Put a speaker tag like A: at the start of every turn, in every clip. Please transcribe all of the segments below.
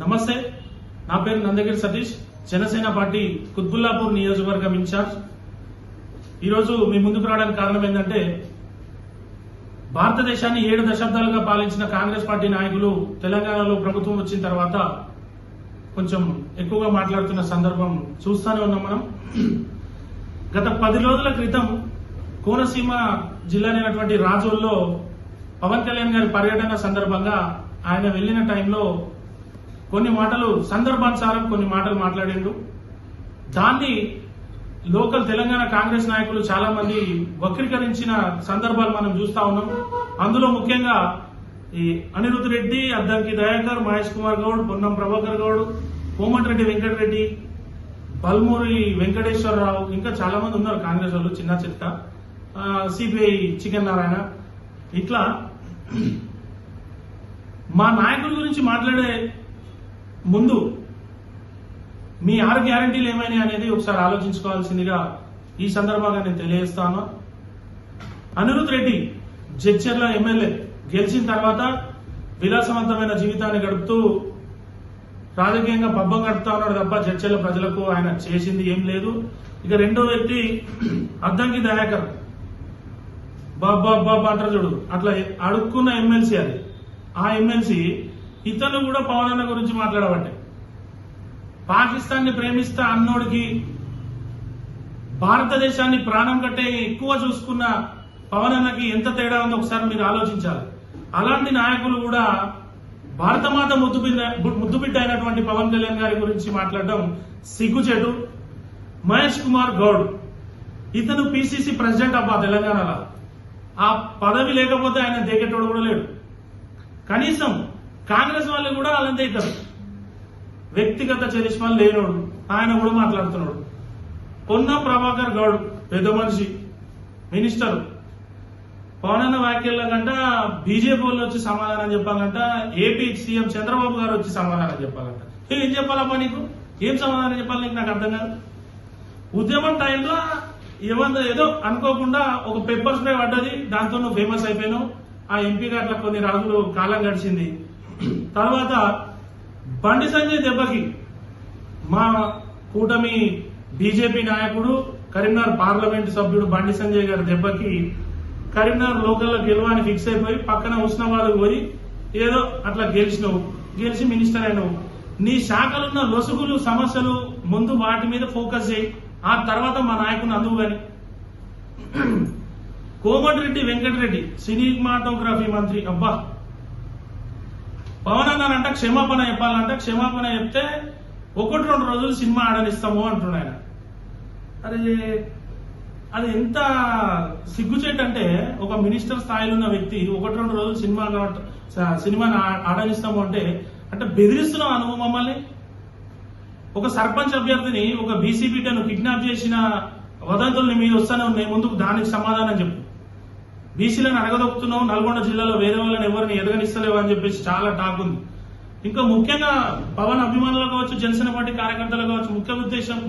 A: నమస్తే, నా పేరు నందగిరి సతీష్, జనసేన పార్టీ కుత్బుల్లాపూర్ నియోజకవర్గం ఇన్ఛార్జ్. ఈరోజు మీ ముందుకు రావడానికి కారణం ఏంటంటే, భారతదేశాన్ని 7 దశాబ్దాలుగా పాలించిన కాంగ్రెస్ పార్టీ నాయకులు తెలంగాణలో ప్రభుత్వం వచ్చిన తర్వాత కొంచెం ఎక్కువగా మాట్లాడుతున్న సందర్భం చూస్తూనే ఉన్నాం మనం. గత 10 రోజుల క్రితం కోనసీమ జిల్లానైనటువంటి రాజోల్లో పవన్ కళ్యాణ్ గారి పర్యటన సందర్భంగా ఆయన వెళ్లిన టైంలో కొన్ని మాటలు సందర్భానుసారం కొన్ని మాటలు మాట్లాడిండు. దాన్ని లోకల్ తెలంగాణ కాంగ్రెస్ నాయకులు చాలా మంది వక్రీకరించిన సందర్భాలు మనం చూస్తా ఉన్నాం. అందులో ముఖ్యంగా ఈ అనిరుద్ రెడ్డి, అద్దంకి దయాకర్, మహేష్ కుమార్ గౌడ్, పొన్నం ప్రభాకర్ గౌడ్, కోమటిరెడ్డి వెంకటరెడ్డి, బల్మూరి వెంకటేశ్వరరావు, ఇంకా చాలా మంది ఉన్నారు కాంగ్రెస్ వాళ్ళు, చిన్న చిత్త, సిపిఐ చికెన్ నారాయణ. ఇట్లా మా నాయకుల గురించి మాట్లాడే ముందు మీ 6 గ్యారంటీలు ఏమైనా అనేది ఒకసారి ఆలోచించుకోవాల్సిందిగా ఈ సందర్భంగా నేను తెలియజేస్తాను. అనిరుద్ రెడ్డి జడ్చర్ల ఎమ్మెల్యే గెలిచిన తర్వాత విలాసవంతమైన జీవితాన్ని గడుపుతూ రాజకీయంగా పబ్బం గడుపుతా ఉన్నాడు తప్ప జడ్చర్ల ప్రజలకు ఆయన చేసింది ఏం లేదు. ఇక రెండో వ్యక్తి అద్దంకి దయాకర్, బాబా అంటారు చూడు, అట్లా అడుక్కున్న ఎమ్మెల్సీ అది. ఆ ఎమ్మెల్సీ ఇతను కూడా పవన్ అన్న గురించి మాట్లాడబట్టే, పాకిస్తాన్ ని ప్రేమిస్తా అన్నోడికి భారతదేశాన్ని ప్రాణం కంటే ఎక్కువ చూసుకున్న పవన్ అన్నకి ఎంత తేడా ఉందో ఒకసారి మీరు ఆలోచించాలి. అలాంటి నాయకులు కూడా భారతమాత ముద్దుబిడ్డ అయినటువంటి పవన్ కళ్యాణ్ గారి గురించి మాట్లాడడం సిగ్గుచేటు. మహేష్ కుమార్ గౌడ్, ఇతను పిసిసి ప్రెసిడెంట్ అబ్బా తెలంగాణలో. ఆ పదవి లేకపోతే ఆయన దేకెట్టోడు కూడా లేడు. కనీసం కాంగ్రెస్ వాళ్ళు కూడా అలాంటి ఇద్దరు వ్యక్తిగత చరిష్మాలు లేనోడు, ఆయన కూడా మాట్లాడుతున్నాడు. పొన్నం ప్రభాకర్ గౌడ్ పెద్ద మనిషి, మినిస్టర్. పవన్ అన్న వ్యాఖ్యల కంట బీజేపీ వాళ్ళు వచ్చి సమాధానం చెప్పాలంట, ఏపీ సీఎం చంద్రబాబు గారు వచ్చి సమాధానం చెప్పాలంట. ఏం చెప్పాలమ్మా నీకు? ఏం సమాధానం చెప్పాలి నీకు? నాకు అర్థం కాదు. ఉద్యమం టైంలో ఏదో అనుకోకుండా ఒక పెప్పర్ స్ప్రే పడ్డది, దాంతో నువ్వు ఫేమస్ అయిపోయావు. ఆ ఎంపీగా అట్లా కొన్ని రోజులు కాలం గడిచింది. తర్వాత బండి సంజయ్ దెబ్బకి మా కూటమి బీజేపీ నాయకుడు, కరీంనగర్ పార్లమెంటు సభ్యుడు బండి సంజయ్ గారి దెబ్బకి కరీంనగర్ లోకల్లో గెలవని ఫిక్స్ అయిపోయి పక్కన ఉస్నాబాద్ పోయి ఏదో అట్లా గెలిచి మినిస్టర్ అయినావు. నీ శాఖలున్న లొసుగులు సమస్యలు ముందు వాటి మీద ఫోకస్ చేయి, ఆ తర్వాత మా నాయకుని అందుకు గాని. కోమటిరెడ్డి వెంకటరెడ్డి సినిమాటోగ్రఫీ మంత్రి, అబ్బా పవన్ అన్నారంట క్షమాపణ చెప్పాలంట. క్షమాపణ చెప్తే 1-2 రోజులు సినిమా ఆడనిస్తాము అంటున్నాయన. అరే అది ఎంత సిగ్గుచేటు అంటే, ఒక మినిస్టర్ స్థాయిలో ఉన్న వ్యక్తి 1-2 రోజులు సినిమాని ఆడనిస్తాము అంటే బెదిరిస్తున్నావు అనుభవం మమ్మల్ని. ఒక సర్పంచ్ అభ్యర్థిని, ఒక బీసీ బిడ్డను కిడ్నాప్ చేసిన వదంతుల్ని మీద వస్తానే ఉన్నాయి, ముందుకు దానికి సమాధానం చెప్పు. బీసీలను అడగదొక్కుతున్నావు, నల్గొండ జిల్లాలో వేరే వాళ్ళని ఎవరిని ఎదగనిస్తలేవు అని చెప్పేసి చాలా టాక్ ఉంది. ఇంకా ముఖ్యంగా పవన్ అభిమానులు కావచ్చు, జనసేన పార్టీ కార్యకర్తలు కావచ్చు,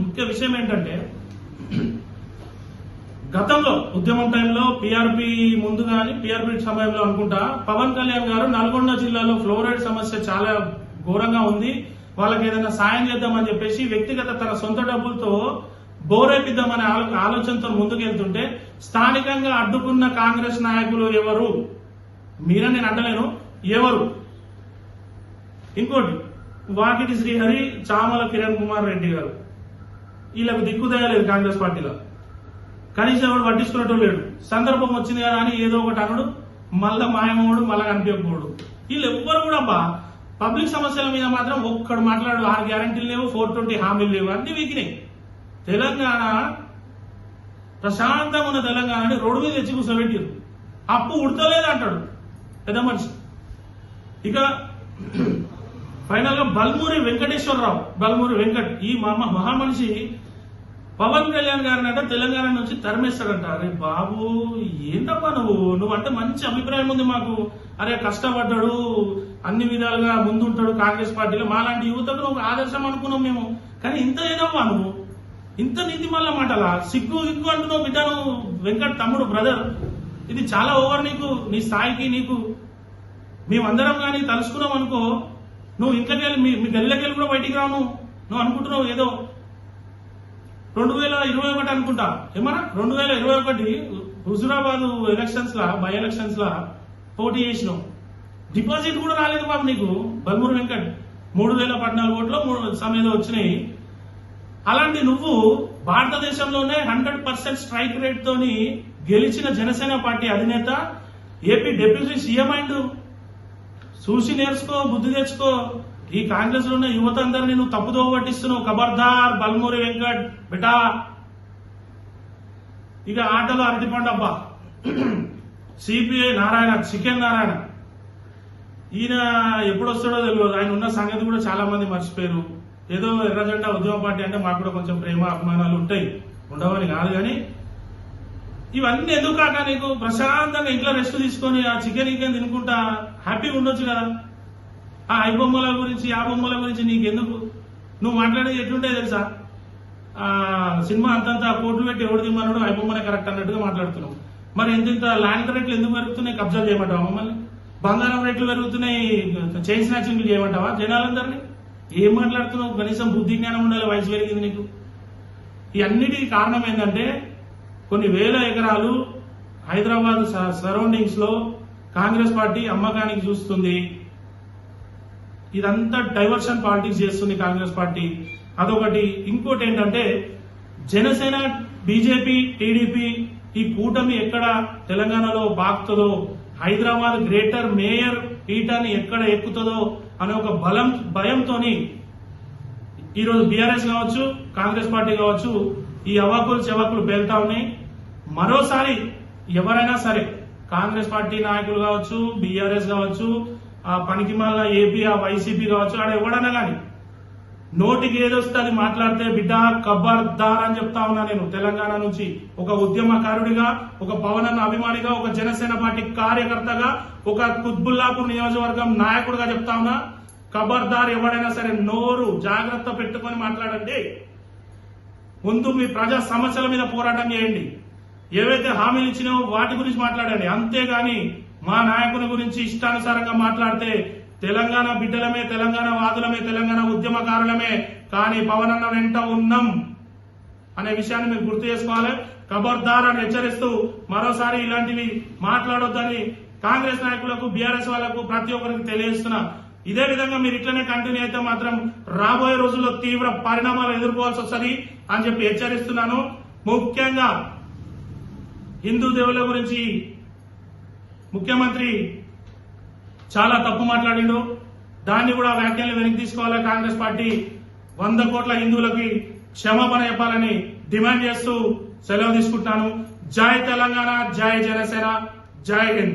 A: ముఖ్య విషయం ఏంటంటే, గతంలో ఉద్యమం టైంలో పీఆర్పీ ముందు కానీ పీఆర్పీ సమయంలో అనుకుంటా పవన్ కళ్యాణ్ గారు నల్గొండ జిల్లాలో ఫ్లోరైడ్ సమస్య చాలా ఘోరంగా ఉంది, వాళ్ళకి ఏదైనా సాయం చేద్దామని చెప్పేసి వ్యక్తిగత తన సొంత డబ్బులతో బోరేపిద్దామనే ఆలోచనతో ముందుకెళ్తుంటే స్థానికంగా అడ్డుకున్న కాంగ్రెస్ నాయకులు ఎవరు? మీరని నేను అంటలేను, ఎవరు? ఇంకోటి వాకిటి శ్రీహరి, చామల కిరణ్ కుమార్ రెడ్డి గారు, వీళ్ళకు దిక్కుదయలేదు కాంగ్రెస్ పార్టీలో. కనీసం ఎవరు పట్టించుకున్నట్టు లేడు. సందర్భం వచ్చింది కదా అని ఏదో ఒకటి అనుడు, మళ్ళా మాయమోడు, మళ్ళా కనిపించకపోడు. వీళ్ళు ఎవ్వరు కూడా పబ్లిక్ సమస్యల మీద మాత్రం ఒక్కడు మాట్లాడు. 6 గ్యారంటీలు లేవు, 420 హామీలు లేవు, అన్ని వీకినాయి. తెలంగాణ ప్రశాంతంగా ఉన్న తెలంగాణని రోడ్డు మీద తెచ్చి కూర్చోబెట్టారు. అప్పు ఉడతలేదు అంటాడు పెద్ద మనిషి. ఇక ఫైనల్ గా బల్మూరి వెంకటేశ్వరరావు, బల్మూరి వెంకట్, ఈ మహామనిషి పవన్ కళ్యాణ్ గారిని తెలంగాణ నుంచి తరిమేస్తాడంట. అరే బాబు ఏంటబ్బా నువ్వు అంటే మంచి అభిప్రాయం ఉంది మాకు. అరే కష్టపడ్డాడు, అన్ని విధాలుగా ముందుంటాడు కాంగ్రెస్ పార్టీలో, మాలాంటి యువతకు నువ్వు ఆదర్శం అనుకున్నాం మేము. కానీ ఇంత ఏదవ్వా నువ్వు, ఇంత నీతి మళ్ళా మాటలా? సిగ్గు అంటున్నావు బిడ్డ నువ్వు, వెంకట్ తమ్ముడు, బ్రదర్. ఇది చాలా ఓవర్ నీకు, నీ స్థాయికి. నీకు మేమందరం కానీ తలుసుకున్నాం అనుకో, నువ్వు ఇంట్లోకి వెళ్ళి మీ గల్లీలోకి వెళ్ళి కూడా బయటికి రావు. నువ్వు అనుకుంటున్నావు ఏదో 2021 అనుకుంటా, ఏమన్నా 2021 హుజురాబాద్ ఎలక్షన్స్ లా, బై ఎలక్షన్స్ లా పోటీ చేసినావు. డిపాజిట్ కూడా రాలేదు బాబు నీకు. బల్మూరు వెంకట్ 3014 ఓట్లు సమేదో వచ్చినాయి. అలాంటి నువ్వు భారతదేశంలోనే 100% స్ట్రైక్ రేట్ తోని గెలిచిన జనసేన పార్టీ అధినేత, ఏపీ డిప్యూటీ సీఎం అయిండు. చూసి నేర్చుకో, బుద్ధి తెచ్చుకో. ఈ కాంగ్రెస్ లో ఉన్న యువత అందరినీ నువ్వు తప్పుదో పట్టిస్తున్నావు. ఖబర్దార్ బల్మూరి వెంకట్ బెటా. ఇక ఆటలో అరటిపండబ్బా సిపిఐ నారాయణ, చికెన్ నారాయణ, ఈయన ఎప్పుడు వస్తాడో తెలియదు. ఆయన ఉన్న సంగతి కూడా చాలా మంది మర్చిపోయారు. ఏదో ఎర్రజెండా ఉద్యమ పార్టీ అంటే మాకు కూడా కొంచెం ప్రేమ అభిమానాలు ఉంటాయి, ఉండవని కాదు. కానీ ఇవన్నీ ఎందుకు కాక నీకు ప్రశాంతంగా ఇంట్లో రెస్ట్ తీసుకొని ఆ చికెన్ తినుకుంటా హ్యాపీగా ఉండొచ్చు కదా. ఆ ఐబొమ్మల గురించి, ఆ బొమ్మల గురించి నీకెందుకు? నువ్వు మాట్లాడేది ఎట్లుంటాయి తెలుసా? సినిమా అంతంత కోట్లు పెట్టి ఎవడు దిమ్మన్నాడు, ఐబొమ్మనే కరెక్ట్ అన్నట్టుగా మాట్లాడుతున్నావు. మరి ఇంత ల్యాండ్ రేట్లు ఎందుకు పెరుగుతున్నాయి? కబ్జా చేయమంటావా మమ్మల్ని? బంగారం రేట్లు పెరుగుతున్నాయి, చైన్ స్నాచింగ్లు చేయమంటావా జనాలందరినీ? ఏం మాట్లాడుతున్నావు? కనీసం బుద్ధి జ్ఞానం ఉండాలి, వయసు పెరిగింది నీకు. ఈ అన్నిటికీ కారణం ఏంటంటే కొన్ని వేల ఎకరాలు హైదరాబాద్ సరౌండింగ్స్ లో కాంగ్రెస్ పార్టీ అమ్మకానికి చూస్తుంది. ఇదంతా డైవర్షన్ పాలిటిక్స్ చేస్తుంది కాంగ్రెస్ పార్టీ. అదొకటి. ఇంకోటి ఏంటంటే జనసేన, బీజేపీ, టీడీపీ ఈ కూటమి ఎక్కడ తెలంగాణలో బాగుతుందో, హైదరాబాద్ గ్రేటర్ మేయర్ పీఠాన్ని ఎక్కడ ఎక్కుతుందో అనే ఒక భయంతో ఈరోజు బీఆర్ఎస్ కావచ్చు, కాంగ్రెస్ పార్టీ కావచ్చు, ఈ అవాకులు చెవాకులు పేలుతా ఉన్నాయి. మరోసారి ఎవరైనా సరే కాంగ్రెస్ పార్టీ నాయకులు కావచ్చు, బీఆర్ఎస్ కావచ్చు, ఆ పనికి మళ్ళా ఏపీ, ఆ వైసీపీ కావచ్చు, ఆడ ఎవడన్నా కానీ నోటికి ఏదొస్తే అది మాట్లాడితే బిడ్డ ఖబర్దార్ అని చెప్తా ఉన్నా. నేను తెలంగాణ నుంచి ఒక ఉద్యమకారుడిగా, ఒక పవన్ అన్న అభిమానిగా, ఒక జనసేన పార్టీ కార్యకర్తగా, ఒక కుత్బుల్లాపూర్ నియోజకవర్గం నాయకుడిగా చెప్తా ఉన్నా. ఖబర్దార్, ఎవడైనా సరే నోరు జాగ్రత్త పెట్టుకొని మాట్లాడండి. ముందు మీ ప్రజా సమస్యల మీద పోరాటం చేయండి. ఏవైతే హామీలు ఇచ్చినావో వాటి గురించి మాట్లాడండి. అంతేగాని మా నాయకుల గురించి ఇష్టానుసారంగా మాట్లాడితే తెలంగాణ బిడ్డలమే, తెలంగాణ వాదులమే, తెలంగాణ ఉద్యమకారులమే, కానీ పవన్ అన్న వెంట ఉన్నాం అనే విషయాన్ని మీరు గుర్తు చేసుకోవాలి. ఖబర్దార్ అని హెచ్చరిస్తూ మరోసారి ఇలాంటివి మాట్లాడొద్దని కాంగ్రెస్ నాయకులకు, బీఆర్ఎస్ వాళ్లకు ప్రతి ఒక్కరికి తెలియజేస్తున్నా. ఇదే విధంగా మీరు ఇట్లనే కంటిన్యూ అయితే మాత్రం రాబోయే రోజుల్లో తీవ్ర పరిణామాలు ఎదుర్కోవాల్సి వస్తుంది అని చెప్పి హెచ్చరిస్తున్నాను. ముఖ్యంగా హిందూ దేవుళ్ళ గురించి ముఖ్యమంత్రి చాలా తప్పు మాట్లాడిండు. దాన్ని కూడా వ్యాఖ్యలు వెనక్కి తీసుకోవాలి. కాంగ్రెస్ పార్టీ 100 కోట్ల హిందువులకి క్షమాపణ చెప్పాలని డిమాండ్ చేస్తూ సెలవు తీసుకుంటున్నాను. జై తెలంగాణ, జై జనసేన, జై హింద్.